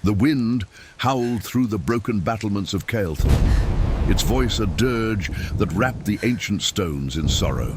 The wind howled through the broken battlements of Caelthorn, its voice a dirge that wrapped the ancient stones in sorrow.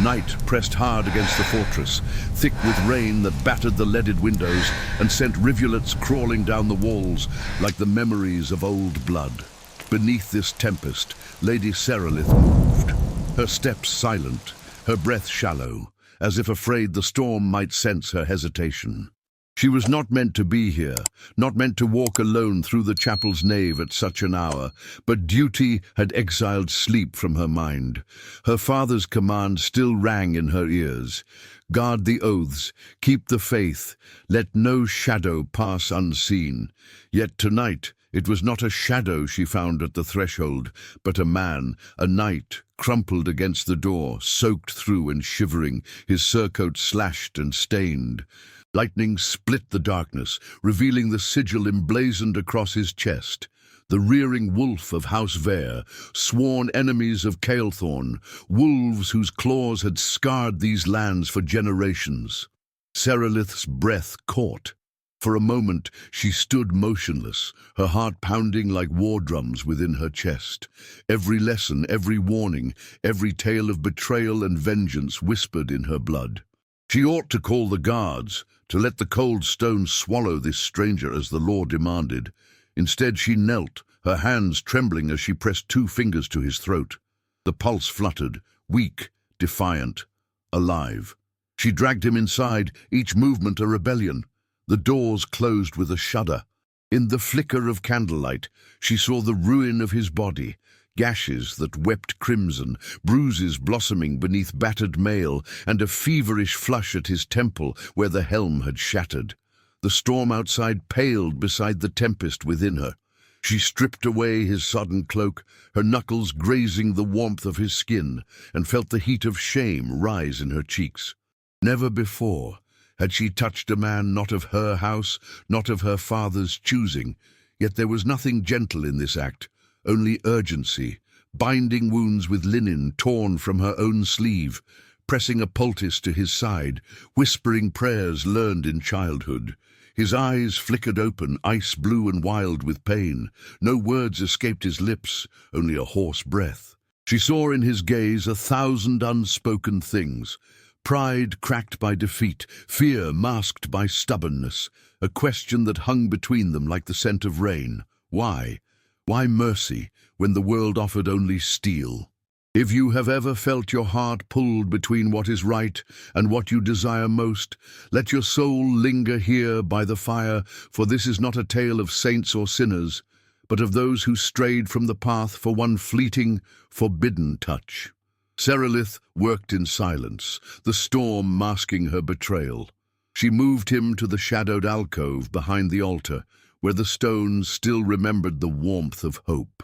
Night pressed hard against the fortress, thick with rain that battered the leaded windows and sent rivulets crawling down the walls like the memories of old blood. Beneath this tempest, Lady Serelith moved, her steps silent, her breath shallow, as if afraid the storm might sense her hesitation. She was not meant to be here, not meant to walk alone through the chapel's nave at such an hour, but duty had exiled sleep from her mind. Her father's command still rang in her ears. Guard the oaths, keep the faith, let no shadow pass unseen. Yet tonight it was not a shadow she found at the threshold, but a man, a knight, crumpled against the door, soaked through and shivering, his surcoat slashed and stained. Lightning split the darkness, revealing the sigil emblazoned across his chest. The rearing wolf of House Vare, sworn enemies of Caelthorn, wolves whose claws had scarred these lands for generations. Serelith's breath caught. For a moment she stood motionless, her heart pounding like war drums within her chest. Every lesson, every warning, every tale of betrayal and vengeance whispered in her blood. She ought to call the guards, to let the cold stone swallow this stranger as the law demanded. Instead she knelt, her hands trembling as she pressed 2 fingers to his throat. The pulse fluttered, weak, defiant, alive. She dragged him inside, each movement a rebellion. The doors closed with a shudder. In the flicker of candlelight, she saw the ruin of his body, gashes that wept crimson, bruises blossoming beneath battered mail, and a feverish flush at his temple where the helm had shattered. The storm outside paled beside the tempest within her. She stripped away his sodden cloak, her knuckles grazing the warmth of his skin, and felt the heat of shame rise in her cheeks. Never before had she touched a man not of her house, not of her father's choosing, yet there was nothing gentle in this act, only urgency, binding wounds with linen torn from her own sleeve, pressing a poultice to his side, whispering prayers learned in childhood. His eyes flickered open, ice blue and wild with pain. No words escaped his lips, only a hoarse breath. She saw in his gaze 1,000 unspoken things. Pride cracked by defeat, fear masked by stubbornness, a question that hung between them like the scent of rain. Why? Why mercy, when the world offered only steel? If you have ever felt your heart pulled between what is right and what you desire most, let your soul linger here by the fire, for this is not a tale of saints or sinners, but of those who strayed from the path for one fleeting, forbidden touch. Serelith worked in silence, the storm masking her betrayal. She moved him to the shadowed alcove behind the altar, where the stones still remembered the warmth of hope.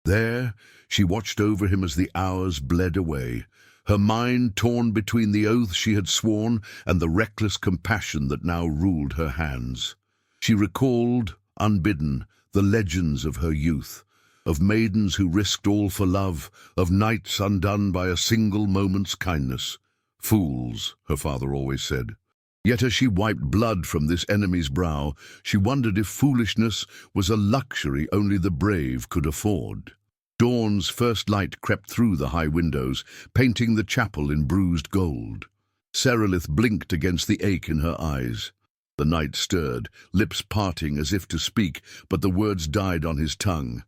There, she watched over him as the hours bled away, her mind torn between the oath she had sworn and the reckless compassion that now ruled her hands. She recalled, unbidden, the legends of her youth, of maidens who risked all for love, of knights undone by a single moment's kindness. Fools, her father always said. Yet as she wiped blood from this enemy's brow, she wondered if foolishness was a luxury only the brave could afford. Dawn's first light crept through the high windows, painting the chapel in bruised gold. Serelith blinked against the ache in her eyes. The knight stirred, lips parting as if to speak, but the words died on his tongue.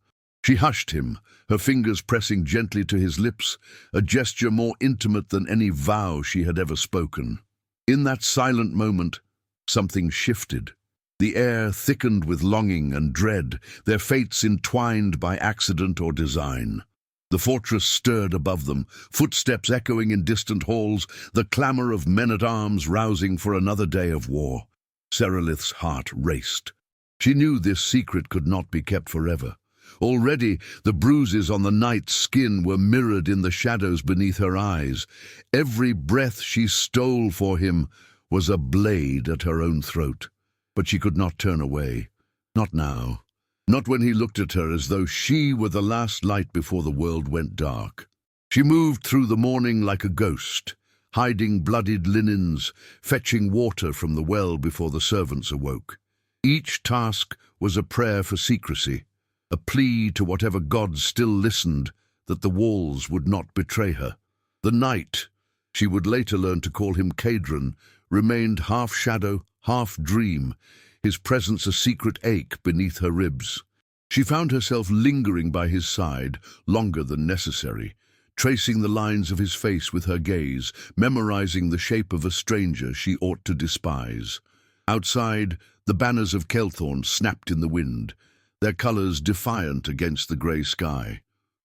She hushed him, her fingers pressing gently to his lips, a gesture more intimate than any vow she had ever spoken. In that silent moment, something shifted. The air thickened with longing and dread, their fates entwined by accident or design. The fortress stirred above them, footsteps echoing in distant halls, the clamor of men-at-arms rousing for another day of war. Serelith's heart raced. She knew this secret could not be kept forever. Already, the bruises on the knight's skin were mirrored in the shadows beneath her eyes. Every breath she stole for him was a blade at her own throat. But she could not turn away. Not now. Not when he looked at her as though she were the last light before the world went dark. She moved through the morning like a ghost, hiding bloodied linens, fetching water from the well before the servants awoke. Each task was a prayer for secrecy, a plea to whatever gods still listened that the walls would not betray her. The night, she would later learn to call him Cadron, remained half shadow, half dream, his presence a secret ache beneath her ribs. She found herself lingering by his side longer than necessary, tracing the lines of his face with her gaze, memorizing the shape of a stranger she ought to despise. Outside, the banners of Kelthorn snapped in the wind, their colors defiant against the grey sky.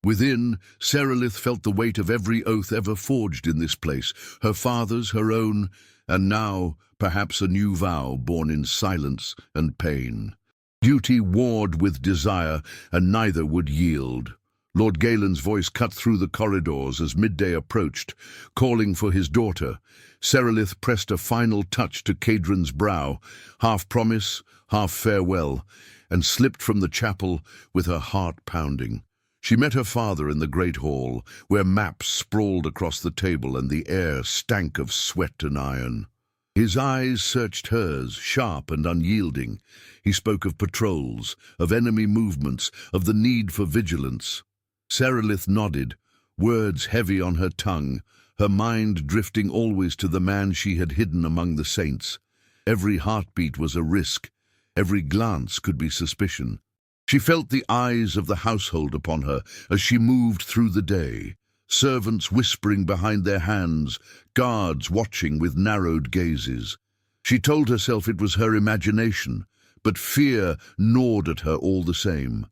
Within, Serelith felt the weight of every oath ever forged in this place, her father's, her own, and now, perhaps a new vow born in silence and pain. Duty warred with desire, and neither would yield. Lord Galen's voice cut through the corridors as midday approached, calling for his daughter. Serelith pressed a final touch to Cadron's brow, half promise, half farewell, and slipped from the chapel with her heart pounding. She met her father in the great hall, where maps sprawled across the table and the air stank of sweat and iron. His eyes searched hers, sharp and unyielding. He spoke of patrols, of enemy movements, of the need for vigilance. Serelith nodded, words heavy on her tongue, her mind drifting always to the man she had hidden among the saints. Every heartbeat was a risk, every glance could be suspicion. She felt the eyes of the household upon her as she moved through the day, servants whispering behind their hands, guards watching with narrowed gazes. She told herself it was her imagination, but fear gnawed at her all the same.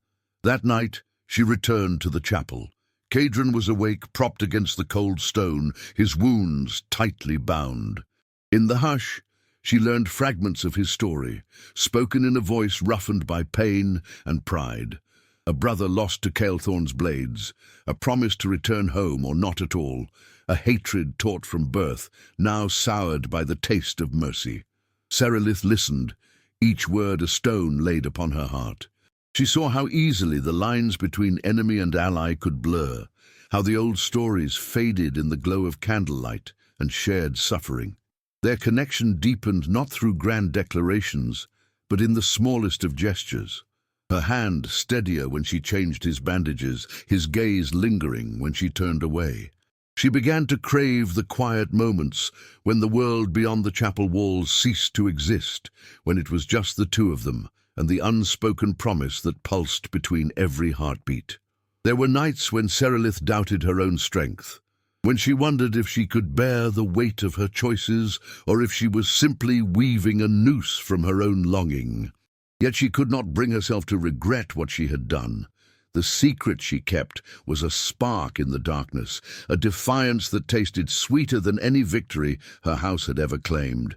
That night, she returned to the chapel. Cadron was awake, propped against the cold stone, his wounds tightly bound. In the hush, she learned fragments of his story, spoken in a voice roughened by pain and pride. A brother lost to Kelthorn's blades, a promise to return home or not at all, a hatred taught from birth, now soured by the taste of mercy. Serelith listened, each word a stone laid upon her heart. She saw how easily the lines between enemy and ally could blur, how the old stories faded in the glow of candlelight and shared suffering. Their connection deepened not through grand declarations, but in the smallest of gestures. Her hand steadier when she changed his bandages, his gaze lingering when she turned away. She began to crave the quiet moments when the world beyond the chapel walls ceased to exist, when it was just the two of them, and the unspoken promise that pulsed between every heartbeat. There were nights when Serelith doubted her own strength, when she wondered if she could bear the weight of her choices, or if she was simply weaving a noose from her own longing. Yet she could not bring herself to regret what she had done. The secret she kept was a spark in the darkness, a defiance that tasted sweeter than any victory her house had ever claimed.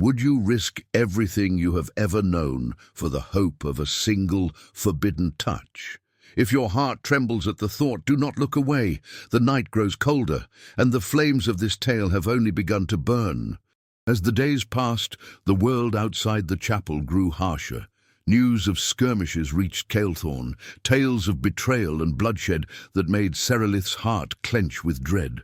Would you risk everything you have ever known for the hope of a single forbidden touch? If your heart trembles at the thought, do not look away. The night grows colder, and the flames of this tale have only begun to burn. As the days passed, the world outside the chapel grew harsher. News of skirmishes reached Kelthorn, tales of betrayal and bloodshed that made Serelith's heart clench with dread.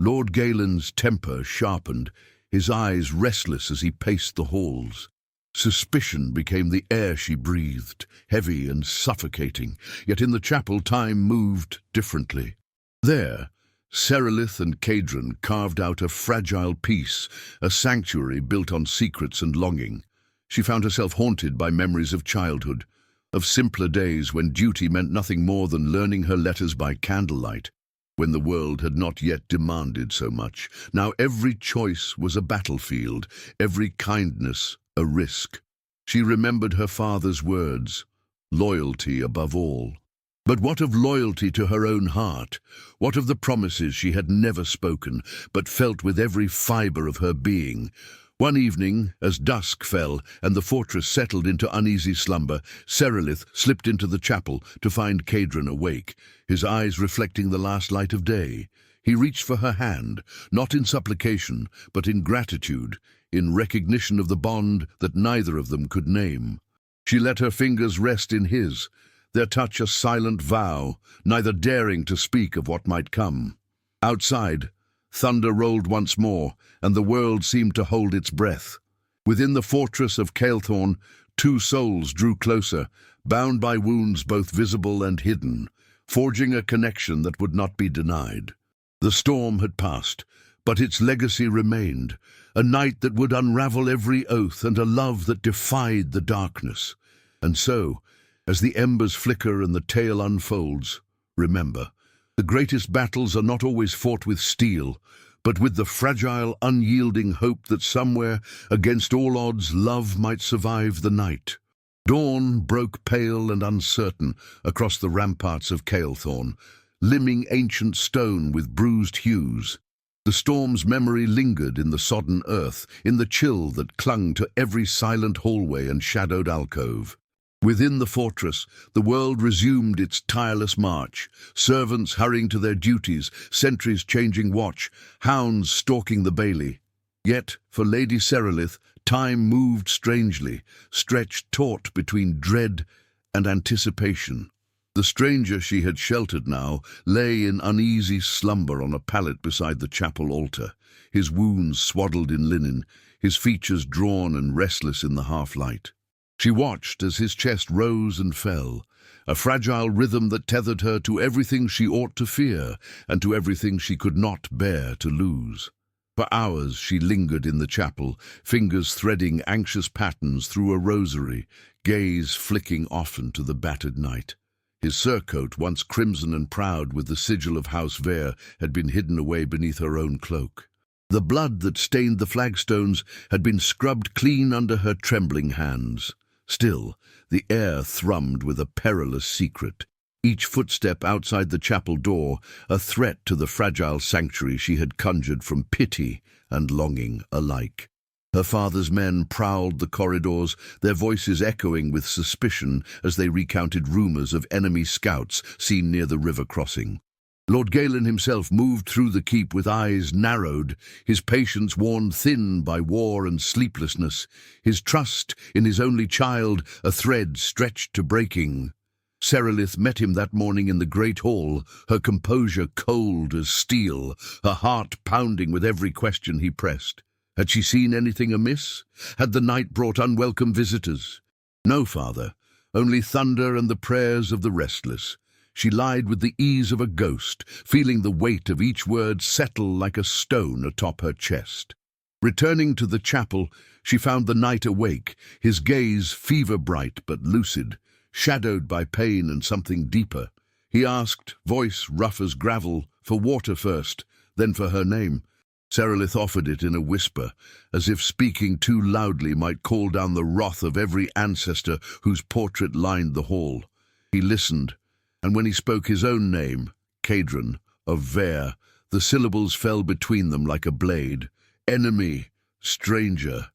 Lord Galen's temper sharpened, his eyes restless as he paced the halls. Suspicion became the air she breathed, heavy and suffocating, yet in the chapel time moved differently. There, Serelith and Cadron carved out a fragile peace, a sanctuary built on secrets and longing. She found herself haunted by memories of childhood, of simpler days when duty meant nothing more than learning her letters by candlelight, when the world had not yet demanded so much. Now every choice was a battlefield, every kindness a risk. She remembered her father's words, loyalty above all. But what of loyalty to her own heart? What of the promises she had never spoken, but felt with every fibre of her being? One evening, as dusk fell and the fortress settled into uneasy slumber, Serelith slipped into the chapel to find Cadron awake, his eyes reflecting the last light of day. He reached for her hand, not in supplication, but in gratitude, in recognition of the bond that neither of them could name. She let her fingers rest in his, their touch a silent vow, neither daring to speak of what might come. Outside, thunder rolled once more, and the world seemed to hold its breath. Within the fortress of Kelthorn, Two souls drew closer, bound by wounds both visible and hidden, forging a connection that would not be denied. The storm had passed, but its legacy remained, a night that would unravel every oath and a love that defied the darkness. And so, as the embers flicker and the tale unfolds, remember, the greatest battles are not always fought with steel, but with the fragile, unyielding hope that somewhere, against all odds, love might survive the night. Dawn broke pale and uncertain across the ramparts of Calethorn, limning ancient stone with bruised hues. The storm's memory lingered in the sodden earth, in the chill that clung to every silent hallway and shadowed alcove. Within the fortress, the world resumed its tireless march, servants hurrying to their duties, sentries changing watch, hounds stalking the bailey. Yet, for Lady Serelith, time moved strangely, stretched taut between dread and anticipation. The stranger she had sheltered now lay in uneasy slumber on a pallet beside the chapel altar, his wounds swaddled in linen, his features drawn and restless in the half-light. She watched as his chest rose and fell, a fragile rhythm that tethered her to everything she ought to fear and to everything she could not bear to lose. For hours she lingered in the chapel, fingers threading anxious patterns through a rosary, gaze flicking often to the battered night. His surcoat, once crimson and proud with the sigil of House Vere, had been hidden away beneath her own cloak. The blood that stained the flagstones had been scrubbed clean under her trembling hands. Still, the air thrummed with a perilous secret, each footstep outside the chapel door a threat to the fragile sanctuary she had conjured from pity and longing alike. Her father's men prowled the corridors, their voices echoing with suspicion as they recounted rumors of enemy scouts seen near the river crossing. Lord Galen himself moved through the keep with eyes narrowed, his patience worn thin by war and sleeplessness, his trust in his only child a thread stretched to breaking. Serelith met him that morning in the great hall, her composure cold as steel, her heart pounding with every question he pressed. Had she seen anything amiss? Had the night brought unwelcome visitors? No, father, only thunder and the prayers of the restless. She lied with the ease of a ghost, feeling the weight of each word settle like a stone atop her chest. Returning to the chapel, she found the knight awake, his gaze fever-bright but lucid, shadowed by pain and something deeper. He asked, voice rough as gravel, for water first, then for her name. Serelith offered it in a whisper, as if speaking too loudly might call down the wrath of every ancestor whose portrait lined the hall. He listened, and when he spoke his own name, Cadron, of Vere, the syllables fell between them like a blade. Enemy, stranger.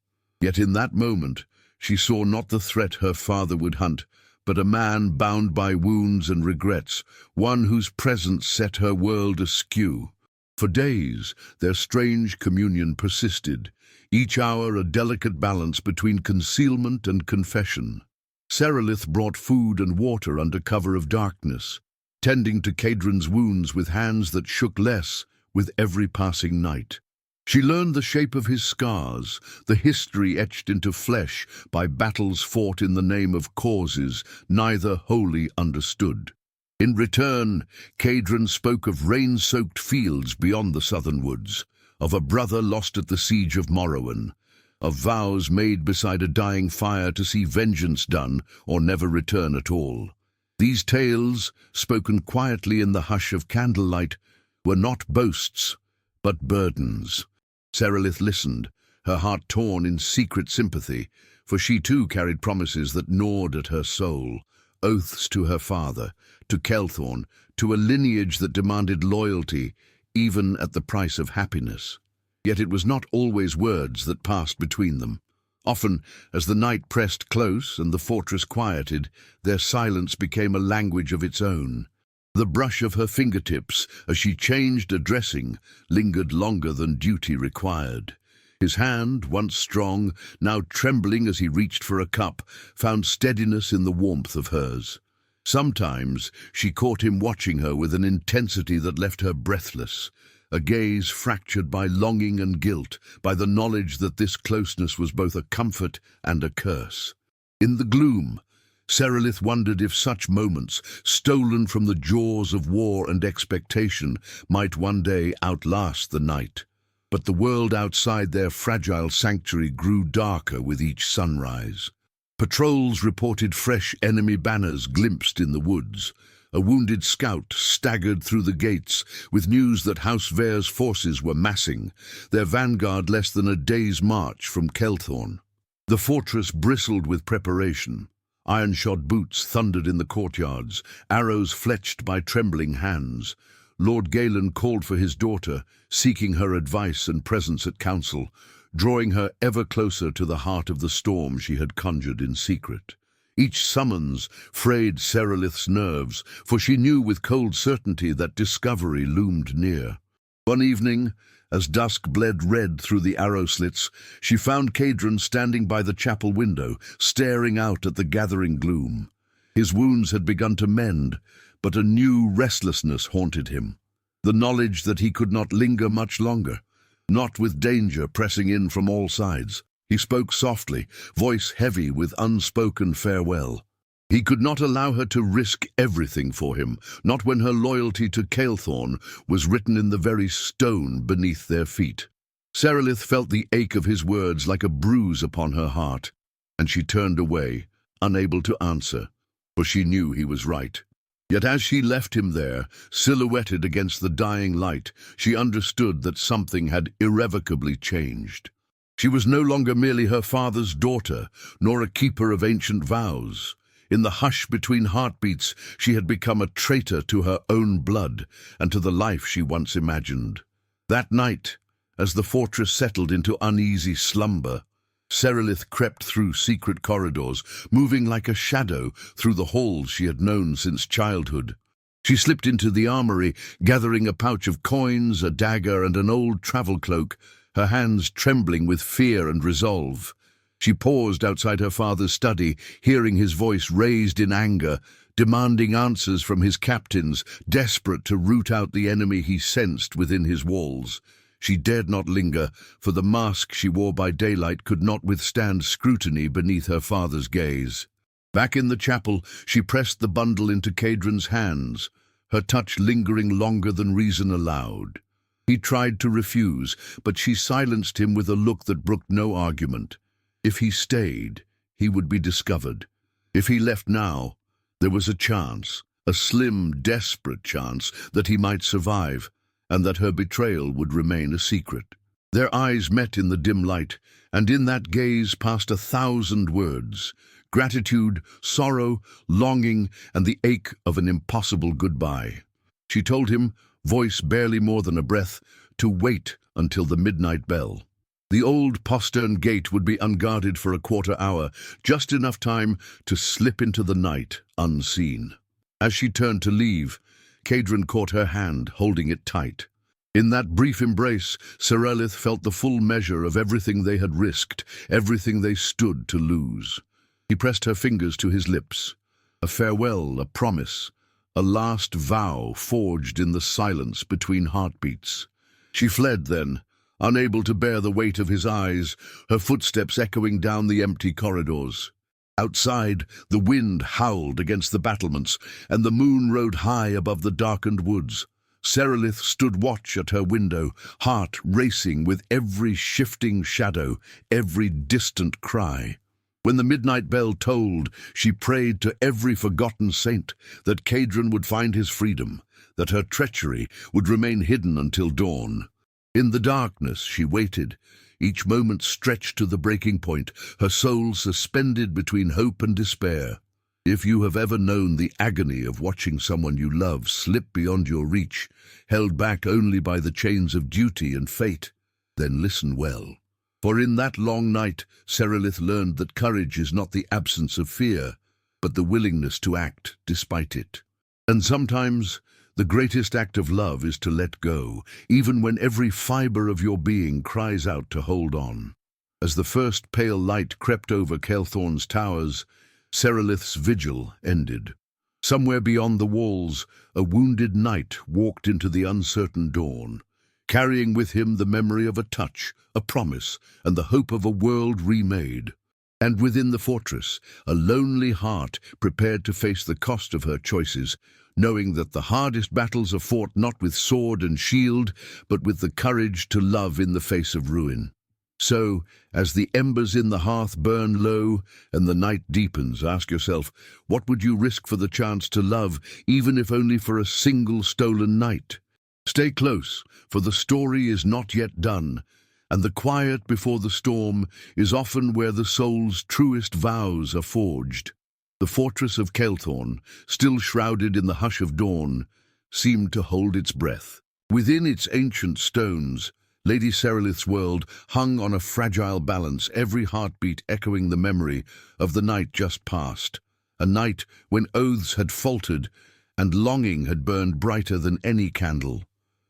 Yet in that moment, she saw not the threat her father would hunt, but a man bound by wounds and regrets, one whose presence set her world askew. For days, their strange communion persisted, each hour a delicate balance between concealment and confession. Serelith brought food and water under cover of darkness, tending to Cadron's wounds with hands that shook less with every passing night. She learned the shape of his scars, the history etched into flesh by battles fought in the name of causes neither wholly understood. In return, Cadron spoke of rain-soaked fields beyond the southern woods, of a brother lost at the siege of Morrowan, of vows made beside a dying fire to see vengeance done or never return at all. These tales, spoken quietly in the hush of candlelight, were not boasts, but burdens. Serelith listened, her heart torn in secret sympathy, for she too carried promises that gnawed at her soul, oaths to her father, to Calethorn, to a lineage that demanded loyalty, even at the price of happiness. Yet it was not always words that passed between them. Often, as the night pressed close and the fortress quieted, their silence became a language of its own. The brush of her fingertips, as she changed a dressing, lingered longer than duty required. His hand, once strong, now trembling as he reached for a cup, found steadiness in the warmth of hers. Sometimes she caught him watching her with an intensity that left her breathless, a gaze fractured by longing and guilt, by the knowledge that this closeness was both a comfort and a curse. In the gloom, Serelith wondered if such moments, stolen from the jaws of war and expectation, might one day outlast the night. But the world outside their fragile sanctuary grew darker with each sunrise. Patrols reported fresh enemy banners glimpsed in the woods. A wounded scout staggered through the gates with news that House Vare's forces were massing, their vanguard less than a day's march from Kelthorn. The fortress bristled with preparation. Iron-shod boots thundered in the courtyards, arrows fletched by trembling hands. Lord Galen called for his daughter, seeking her advice and presence at council, drawing her ever closer to the heart of the storm she had conjured in secret. Each summons frayed Serelith's nerves, for she knew with cold certainty that discovery loomed near. One evening, as dusk bled red through the arrow slits, she found Cadron standing by the chapel window, staring out at the gathering gloom. His wounds had begun to mend, but a new restlessness haunted him. The knowledge that he could not linger much longer, not with danger pressing in from all sides. He spoke softly, voice heavy with unspoken farewell. He could not allow her to risk everything for him, not when her loyalty to Kelthorn was written in the very stone beneath their feet. Serelith felt the ache of his words like a bruise upon her heart, and she turned away, unable to answer, for she knew he was right. Yet as she left him there, silhouetted against the dying light, she understood that something had irrevocably changed. She was no longer merely her father's daughter, nor a keeper of ancient vows. In the hush between heartbeats, she had become a traitor to her own blood and to the life she once imagined. That night, as the fortress settled into uneasy slumber, Serelith crept through secret corridors, moving like a shadow through the halls she had known since childhood. She slipped into the armory, gathering a pouch of coins, a dagger, and an old travel cloak, her hands trembling with fear and resolve. She paused outside her father's study, hearing his voice raised in anger, demanding answers from his captains, desperate to root out the enemy he sensed within his walls. She dared not linger, for the mask she wore by daylight could not withstand scrutiny beneath her father's gaze. Back in the chapel, she pressed the bundle into Cadron's hands, her touch lingering longer than reason allowed. He tried to refuse, but she silenced him with a look that brooked no argument. If he stayed, he would be discovered. If he left now, there was a chance, a slim, desperate chance, that he might survive, and that her betrayal would remain a secret. Their eyes met in the dim light, and in that gaze passed 1,000 words: gratitude, sorrow, longing, and the ache of an impossible goodbye. She told him, voice barely more than a breath, to wait until the midnight bell. The old postern gate would be unguarded for a quarter hour, just enough time to slip into the night unseen. As she turned to leave, Cadron caught her hand, holding it tight. In that brief embrace, Serelith felt the full measure of everything they had risked, everything they stood to lose. He pressed her fingers to his lips. A farewell, a promise, a last vow forged in the silence between heartbeats. She fled then, unable to bear the weight of his eyes, her footsteps echoing down the empty corridors. Outside, the wind howled against the battlements, and the moon rode high above the darkened woods. Serelith stood watch at her window, heart racing with every shifting shadow, every distant cry. When the midnight bell tolled, she prayed to every forgotten saint that Cadron would find his freedom, that her treachery would remain hidden until dawn. In the darkness she waited, each moment stretched to the breaking point, her soul suspended between hope and despair. If you have ever known the agony of watching someone you love slip beyond your reach, held back only by the chains of duty and fate, then listen well. For in that long night, Serelith learned that courage is not the absence of fear, but the willingness to act despite it. And sometimes, the greatest act of love is to let go, even when every fiber of your being cries out to hold on. As the first pale light crept over Kelthorn's towers, Serelith's vigil ended. Somewhere beyond the walls, a wounded knight walked into the uncertain dawn, carrying with him the memory of a touch, a promise, and the hope of a world remade. And within the fortress, a lonely heart prepared to face the cost of her choices, knowing that the hardest battles are fought not with sword and shield, but with the courage to love in the face of ruin. So, as the embers in the hearth burn low and the night deepens, ask yourself, what would you risk for the chance to love, even if only for a single stolen night? Stay close, for the story is not yet done, and the quiet before the storm is often where the soul's truest vows are forged. The fortress of Kael'thorne, still shrouded in the hush of dawn, seemed to hold its breath. Within its ancient stones, Lady Serelith's world hung on a fragile balance, every heartbeat echoing the memory of the night just past, a night when oaths had faltered and longing had burned brighter than any candle.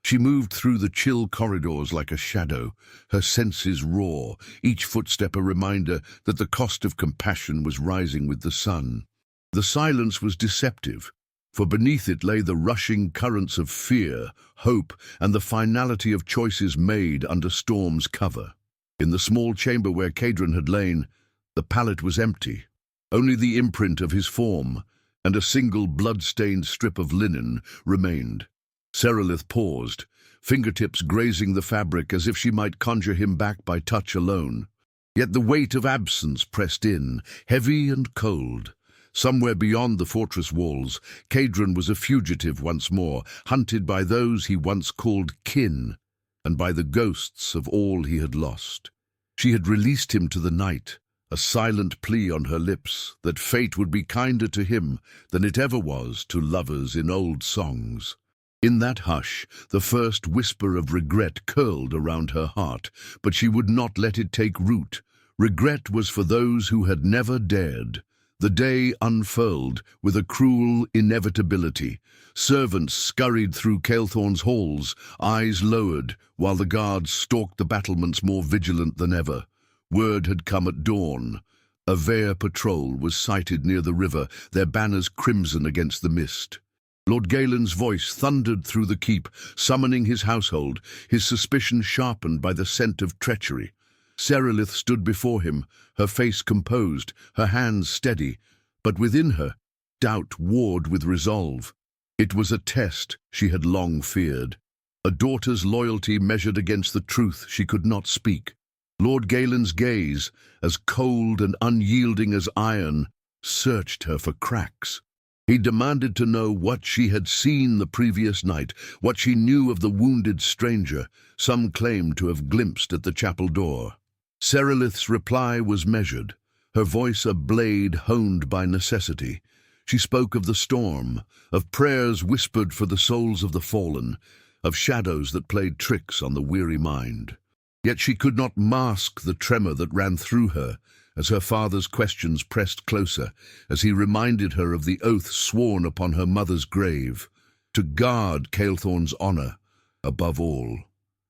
She moved through the chill corridors like a shadow, her senses raw, each footstep a reminder that the cost of compassion was rising with the sun. The silence was deceptive, for beneath it lay the rushing currents of fear, hope, and the finality of choices made under storm's cover. In the small chamber where Cadron had lain, the pallet was empty. Only the imprint of his form and a single blood-stained strip of linen remained. Serelith paused, fingertips grazing the fabric as if she might conjure him back by touch alone. Yet the weight of absence pressed in, heavy and cold. Somewhere beyond the fortress walls, Cadron was a fugitive once more, hunted by those he once called kin, and by the ghosts of all he had lost. She had released him to the night, a silent plea on her lips that fate would be kinder to him than it ever was to lovers in old songs. In that hush, the first whisper of regret curled around her heart, but she would not let it take root. Regret was for those who had never dared. The day unfurled with a cruel inevitability. Servants scurried through Kael'thorne's halls, eyes lowered, while the guards stalked the battlements more vigilant than ever. Word had come at dawn. A Vare patrol was sighted near the river, their banners crimson against the mist. Lord Galen's voice thundered through the keep, summoning his household, his suspicion sharpened by the scent of treachery. Serelith stood before him, her face composed, her hands steady, but within her, doubt warred with resolve. It was a test she had long feared, a daughter's loyalty measured against the truth she could not speak. Lord Galen's gaze, as cold and unyielding as iron, searched her for cracks. He demanded to know what she had seen the previous night, what she knew of the wounded stranger some claimed to have glimpsed at the chapel door. Serelith's reply was measured, her voice a blade honed by necessity. She spoke of the storm, of prayers whispered for the souls of the fallen, of shadows that played tricks on the weary mind. Yet she could not mask the tremor that ran through her as her father's questions pressed closer, as he reminded her of the oath sworn upon her mother's grave, to guard Kael'thorne's honor above all.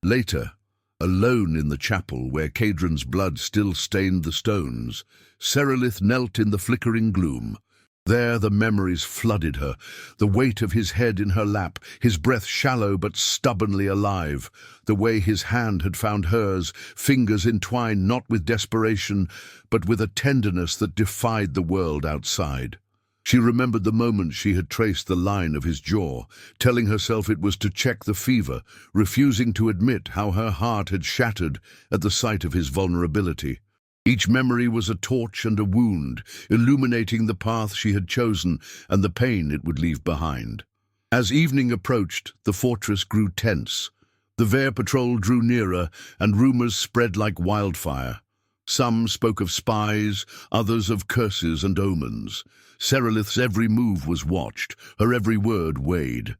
Later, alone in the chapel where Cadron's blood still stained the stones, Serelith knelt in the flickering gloom. There the memories flooded her, the weight of his head in her lap, his breath shallow but stubbornly alive, the way his hand had found hers, fingers entwined not with desperation, but with a tenderness that defied the world outside. She remembered the moment she had traced the line of his jaw, telling herself it was to check the fever, refusing to admit how her heart had shattered at the sight of his vulnerability. Each memory was a torch and a wound, illuminating the path she had chosen and the pain it would leave behind. As evening approached, the fortress grew tense. The Vare patrol drew nearer, and rumors spread like wildfire. Some spoke of spies, others of curses and omens. Serelith's every move was watched, her every word weighed.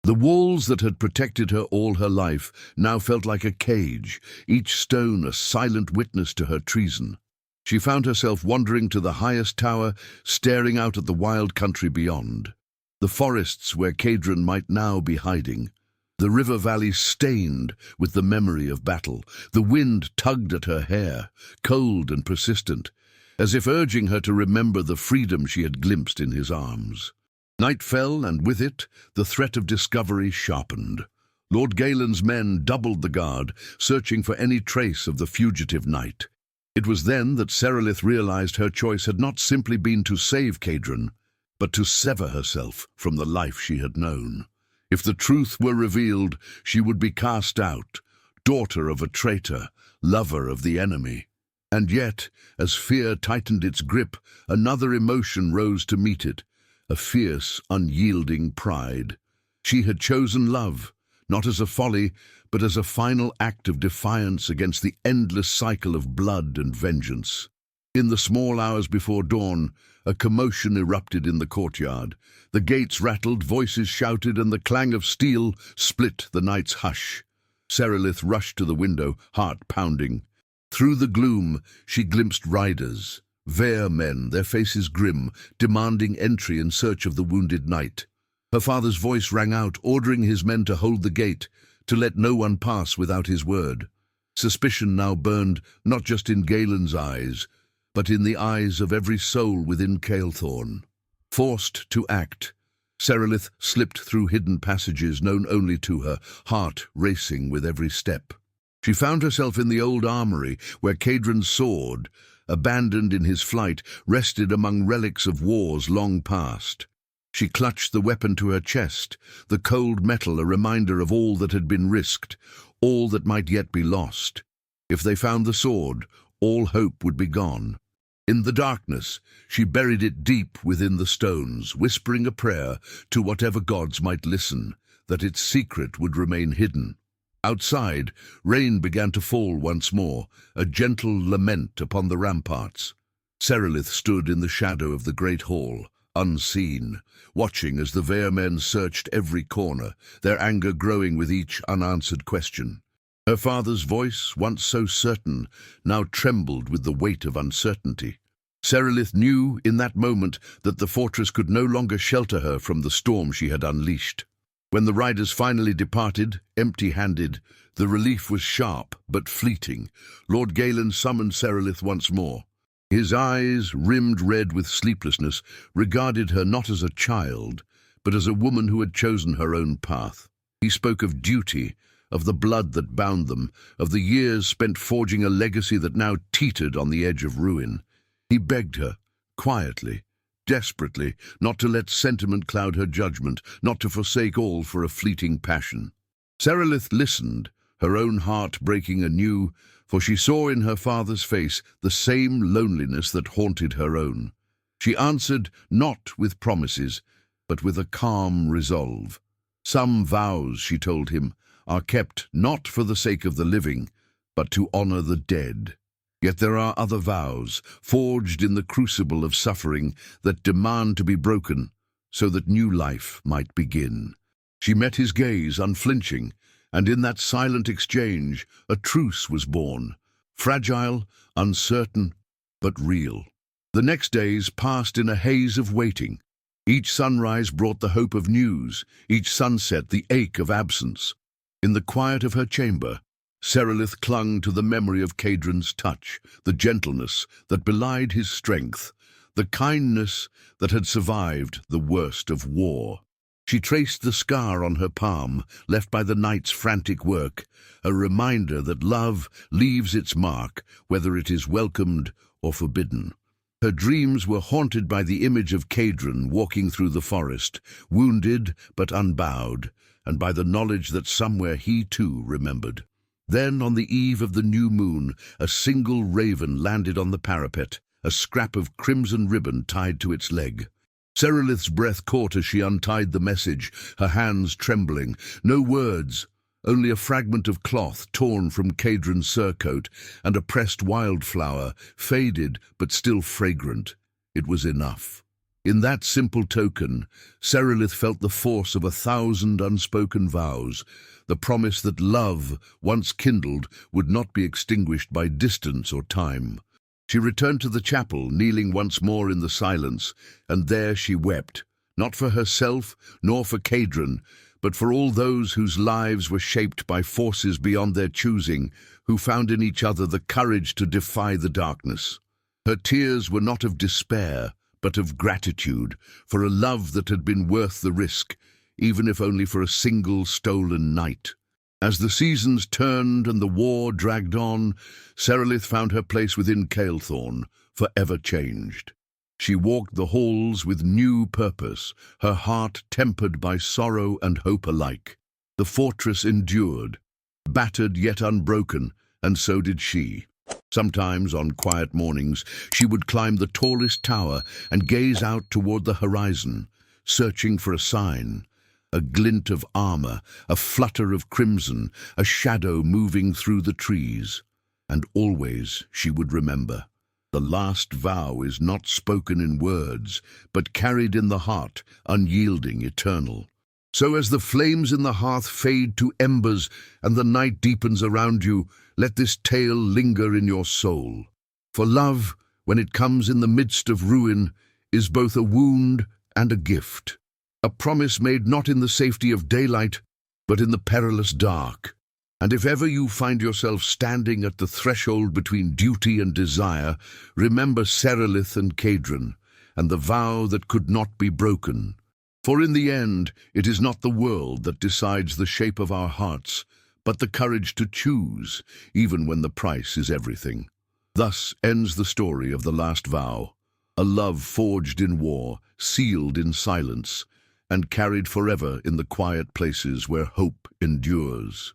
The walls that had protected her all her life now felt like a cage, each stone a silent witness to her treason. She found herself wandering to the highest tower, staring out at the wild country beyond. The forests where Cadron might now be hiding. The river valley stained with the memory of battle. The wind tugged at her hair, cold and persistent, as if urging her to remember the freedom she had glimpsed in his arms. Night fell, and with it, the threat of discovery sharpened. Lord Galen's men doubled the guard, searching for any trace of the fugitive knight. It was then that Serelith realized her choice had not simply been to save Cadron, but to sever herself from the life she had known. If the truth were revealed, she would be cast out, daughter of a traitor, lover of the enemy. And yet, as fear tightened its grip, another emotion rose to meet it, a fierce, unyielding pride. She had chosen love, not as a folly, but as a final act of defiance against the endless cycle of blood and vengeance. In the small hours before dawn, a commotion erupted in the courtyard. The gates rattled, voices shouted, and the clang of steel split the night's hush. Serelith rushed to the window, heart pounding. Through the gloom, she glimpsed riders, Vare men, their faces grim, demanding entry in search of the wounded knight. Her father's voice rang out, ordering his men to hold the gate, to let no one pass without his word. Suspicion now burned not just in Galen's eyes, but in the eyes of every soul within Kael'thorne. Forced to act, Serelith slipped through hidden passages known only to her, heart racing with every step. She found herself in the old armory, where Cadron's sword, abandoned in his flight, rested among relics of wars long past. She clutched the weapon to her chest, the cold metal a reminder of all that had been risked, all that might yet be lost. If they found the sword, all hope would be gone. In the darkness, she buried it deep within the stones, whispering a prayer to whatever gods might listen, that its secret would remain hidden. Outside, rain began to fall once more, a gentle lament upon the ramparts. Serelith stood in the shadow of the great hall, unseen, watching as the Vare men searched every corner, their anger growing with each unanswered question. Her father's voice, once so certain, now trembled with the weight of uncertainty. Serelith knew in that moment that the fortress could no longer shelter her from the storm she had unleashed. When the riders finally departed, empty-handed, the relief was sharp but fleeting. Lord Galen summoned Serelith once more. His eyes, rimmed red with sleeplessness, regarded her not as a child, but as a woman who had chosen her own path. He spoke of duty, of the blood that bound them, of the years spent forging a legacy that now teetered on the edge of ruin. He begged her, quietly, desperately, not to let sentiment cloud her judgment, not to forsake all for a fleeting passion. Serelith listened, her own heart breaking anew, for she saw in her father's face the same loneliness that haunted her own. She answered not with promises, but with a calm resolve. Some vows, she told him, are kept not for the sake of the living, but to honor the dead. Yet there are other vows, forged in the crucible of suffering, that demand to be broken, so that new life might begin. She met his gaze, unflinching, and in that silent exchange, a truce was born, fragile, uncertain, but real. The next days passed in a haze of waiting. Each sunrise brought the hope of news, each sunset the ache of absence. In the quiet of her chamber, Serelith clung to the memory of Cadron's touch, the gentleness that belied his strength, the kindness that had survived the worst of war. She traced the scar on her palm, left by the knight's frantic work, a reminder that love leaves its mark, whether it is welcomed or forbidden. Her dreams were haunted by the image of Cadron walking through the forest, wounded but unbowed, and by the knowledge that somewhere he too remembered. Then, on the eve of the new moon, a single raven landed on the parapet, a scrap of crimson ribbon tied to its leg. Serelith's breath caught as she untied the message, her hands trembling. No words, only a fragment of cloth torn from Cadron's surcoat and a pressed wildflower, faded but still fragrant. It was enough. In that simple token, Serelith felt the force of 1,000 unspoken vows, the promise that love, once kindled, would not be extinguished by distance or time. She returned to the chapel, kneeling once more in the silence, and there she wept, not for herself nor for Cadron, but for all those whose lives were shaped by forces beyond their choosing, who found in each other the courage to defy the darkness. Her tears were not of despair, but of gratitude, for a love that had been worth the risk, even if only for a single stolen night. As the seasons turned and the war dragged on, Serelith found her place within Kael'thorne, forever changed. She walked the halls with new purpose, her heart tempered by sorrow and hope alike. The fortress endured, battered yet unbroken, and so did she. Sometimes, on quiet mornings, she would climb the tallest tower and gaze out toward the horizon, searching for a sign, a glint of armor, a flutter of crimson, a shadow moving through the trees. And always she would remember. The last vow is not spoken in words, but carried in the heart, unyielding, eternal. So as the flames in the hearth fade to embers and the night deepens around you, let this tale linger in your soul. For love, when it comes in the midst of ruin, is both a wound and a gift. A promise made not in the safety of daylight, but in the perilous dark. And if ever you find yourself standing at the threshold between duty and desire, remember Serelith and Cadron, and the vow that could not be broken. For in the end, it is not the world that decides the shape of our hearts, but the courage to choose, even when the price is everything. Thus ends the story of the last vow, a love forged in war, sealed in silence, and carried forever in the quiet places where hope endures.